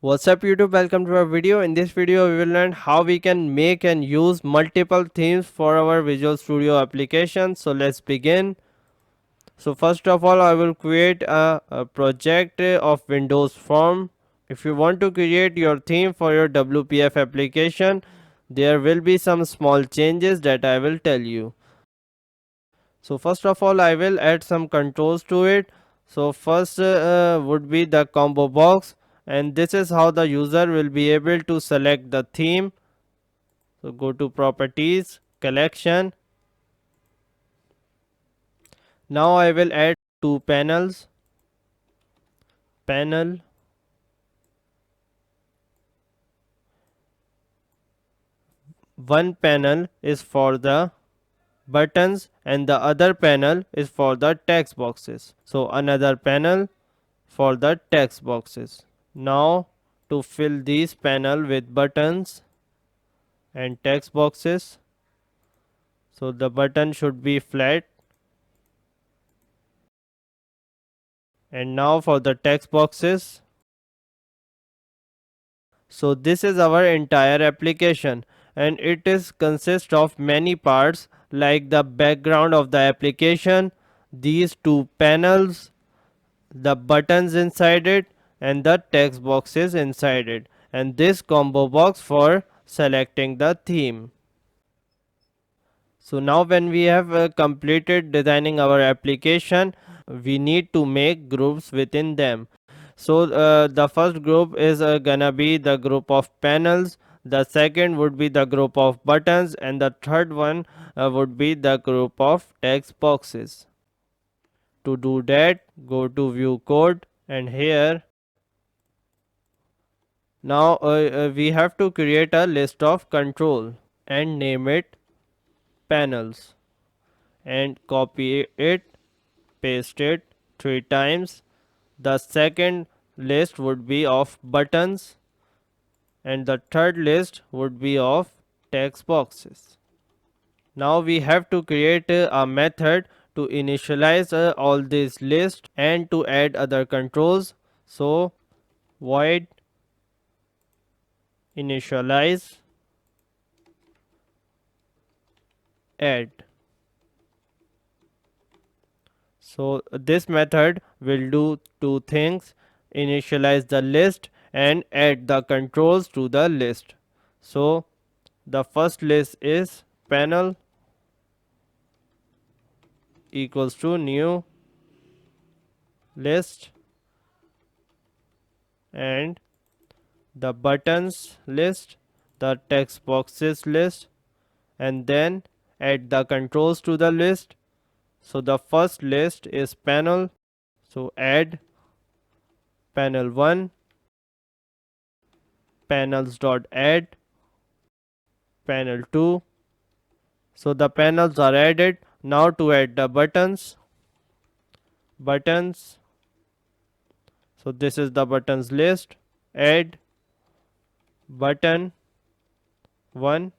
What's up YouTube, welcome to our video. In this video we will learn how we can make and use multiple themes for our Visual Studio application. So let's begin. So first of all I will create a project of Windows Form. If you want to create your theme for your WPF application, there will be some small changes that I will tell you. So first of all I will add some controls to it. So first would be the combo box, and this is how the user will be able to select the theme. So go to properties, collection. Now I will add two panels. Panel, one panel is for the buttons and the other panel is for the text boxes. So another panel for the text boxes. Now to fill these panel with buttons and text boxes, so the button should be flat, and now for the text boxes. So this is our entire application, and it is consist of many parts like the background of the application, these two panels, the buttons inside it, and the text boxes inside it, and this combo box for selecting the theme. So now when we have completed designing our application, we need to make groups within them. So the first group is gonna be the group of panels, the second would be the group of buttons, and the third one would be the group of text boxes. To do that, go to view code, and here now we have to create a list of control and name it panels, and copy it, paste it 3 times. The second list would be of buttons, and the third list would be of text boxes. Now we have to create a method to initialize all these lists and to add other controls. So void initialize add. So this method will do two things: initialize the list and add the controls to the list. So the first list is panel equals to new list, and the buttons list, the text boxes list, and then add the controls to the list. So the first list is panel, so add panel 1, panels dot add panel 2. So the panels are added. Now to add the buttons, so this is the buttons list, add button 1.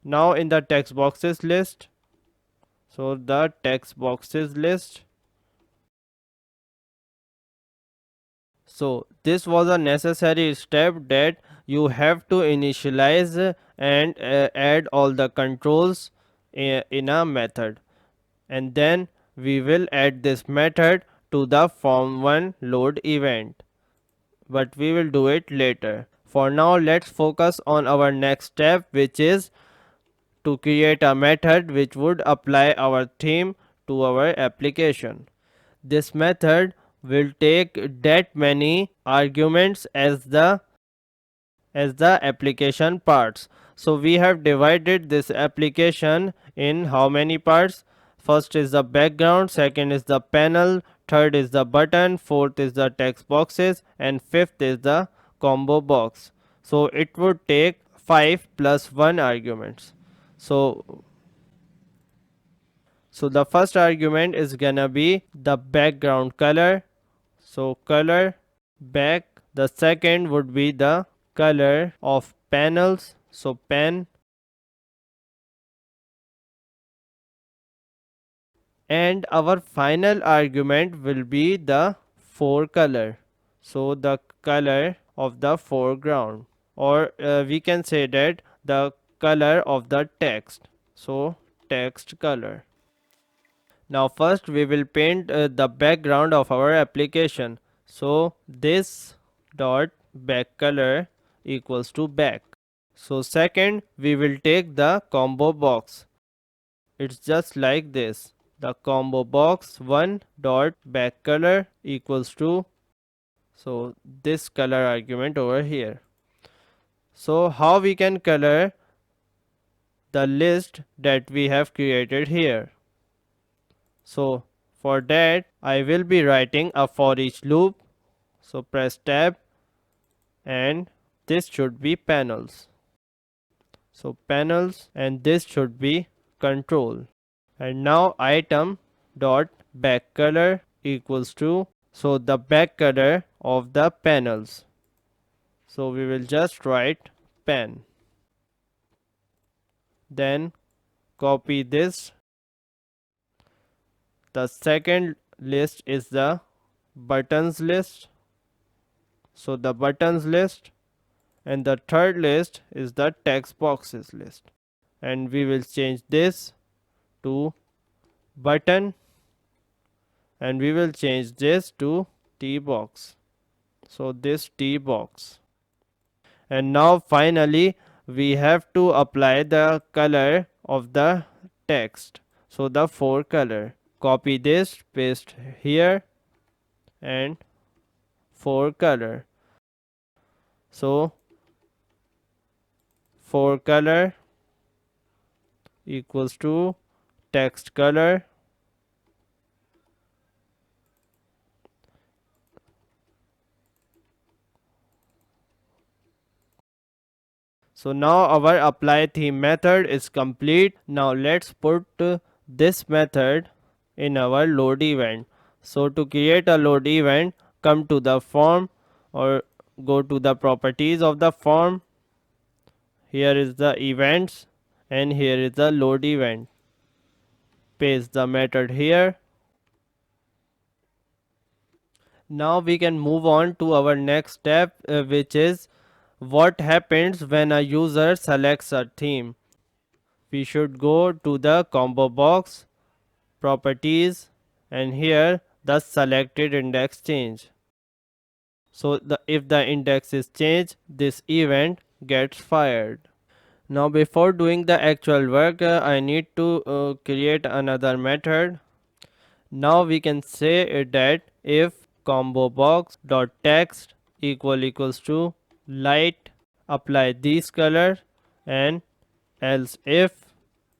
Now in the text boxes list, so the text boxes list. So this was a necessary step that you have to initialize and add all the controls in a method, and then we will add this method to the form1 load event, but we will do it later. For now let's focus on our next step, which is to create a method which would apply our theme to our application. This method will take that many arguments as the application parts. So we have divided this application in how many parts? First is the background, second is the panel, third is the button, fourth is the text boxes, and fifth is the combo box. So it would take 5 plus 1 arguments. So the first argument is gonna be the background color. So color back. The second would be the color of panels. So pen. And our final argument will be the fore color. so the color of the foreground, or we can say that the color of the text, so text color. Now first we will paint the background of our application, so this dot back color equals to back. So second we will take the combo box, it's just like this, the combo box 1 dot back color equals to, so this color argument over here. So how we can color the list that we have created here? So for that I will be writing a for each loop, so press tab and this should be panels, so panels, and this should be control. And now item dot back color equals to, so the back color of the panels, so we will just write pen, then copy this. The second list is the buttons list, so the buttons list, and the third list is the text boxes list, and we will change this to button, and we will change this to T box, so this T box. And now finally we have to apply the color of the text, so the fore color, copy this, paste here, and fore color, so fore color equals to text color, so now our apply theme method is complete. Now let's put this method in our load event. So to create a load event, come to the form or go to the properties of the form. Here is the events and here is the load event. Paste the method here. Now we can move on to our next step, which is what happens when a user selects a theme. We should go to the combo box, properties, and here the selected index change. So if the index is changed, this event gets fired. Now before doing the actual work, I need to create another method. Now we can say that if combo box dot text equals to light, apply these color, and else if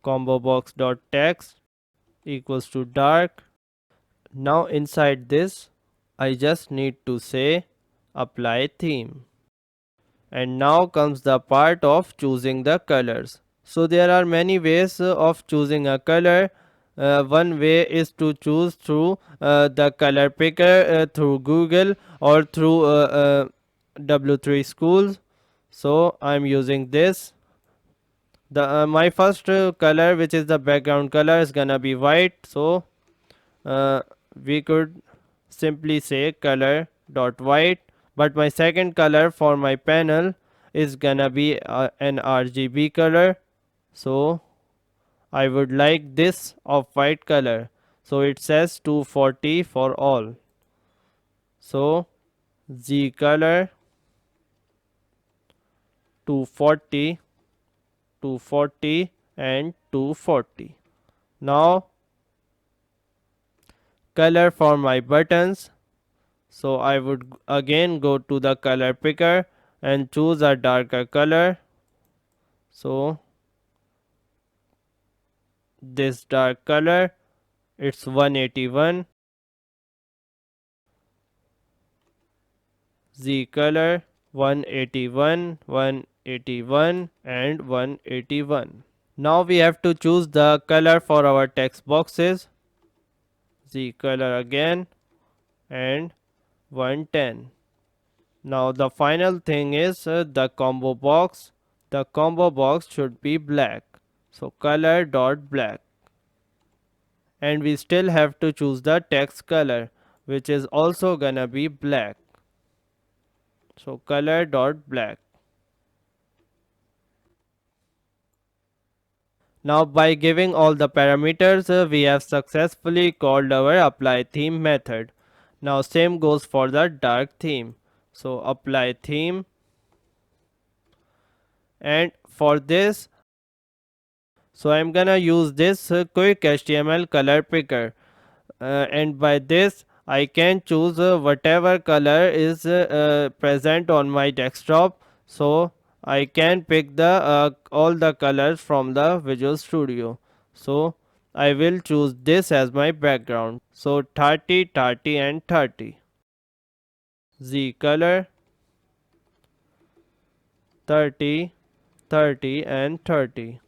combo box dot text equals to dark. Now inside this I just need to say apply theme. And now comes the part of choosing the colors. So there are many ways of choosing a color. One way is to choose through the color picker through Google or through W3 schools. So I'm using this. The my first color, which is the background color, is gonna be white. So we could simply say color dot white, but my second color for my panel is gonna be an RGB color, so I would like this of white color, so it says 240 for all, so Z color 240, 240 and 240. Now color for my buttons, so I would again go to the color picker and choose a darker color, so this dark color, it's 181. Z color 181, 181 and 181. Now we have to choose the color for our text boxes. Z color again and 110. Now the final thing is the combo box. The combo box should be black, so color dot black. And we still have to choose the text color, which is also gonna be black. So color dot black. Now by giving all the parameters, we have successfully called our apply theme method. Now same goes for the dark theme. So apply theme, and for this, so I'm gonna use this quick HTML color picker, and by this I can choose whatever color is present on my desktop. So I can pick the all the colors from the Visual Studio. So I will choose this as my background. So 30, 30 and 30. Z color 30, 30 and 30.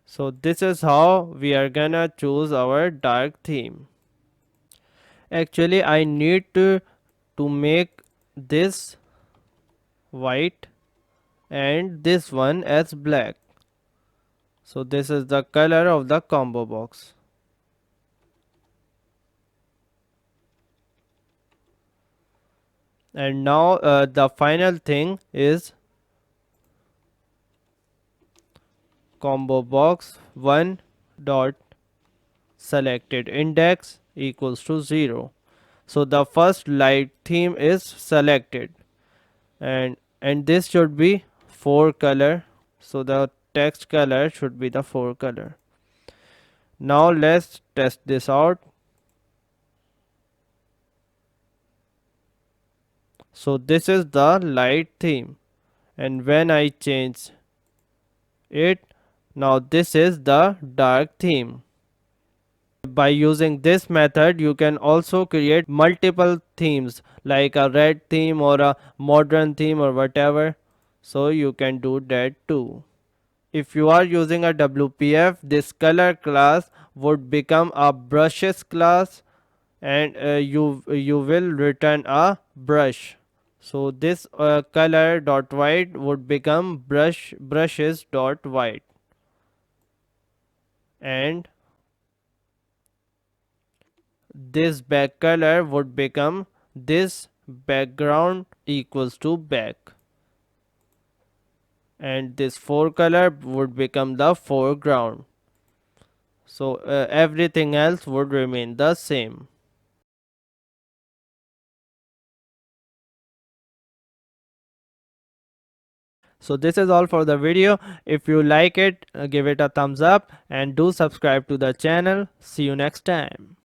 So this is how we are gonna choose our dark theme. Actually I need to make this white and this one as black. So this is the color of the combo box. And now the final thing is combo box 1 dot selected index equals to 0. So the first light theme is selected, and this should be 4 color. So the text color should be the 4 color. Now let's test this out. So this is the light theme, and when I change it, now this is the dark theme. By using this method you can also create multiple themes like a red theme or a modern theme or whatever, so you can do that too. If you are using a WPF, this color class would become a brushes class, and you will return a brush. So this color dot white would become brushes dot white, and this back color would become this background equals to back, and this forecolor would become the foreground. So everything else would remain the same. So this is all for the video. If you like it, give it a thumbs up and do subscribe to the channel. See you next time.